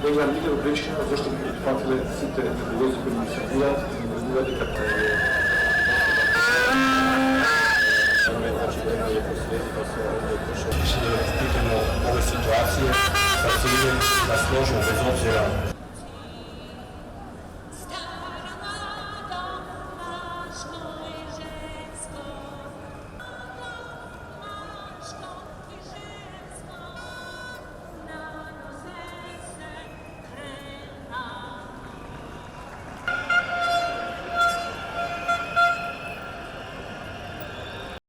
Možda nije odrečeno zašto bi prihvatile sve te nebuloze koje mi se uvode kako Pitamo ove situacije sa ciljem da složimo bez obzira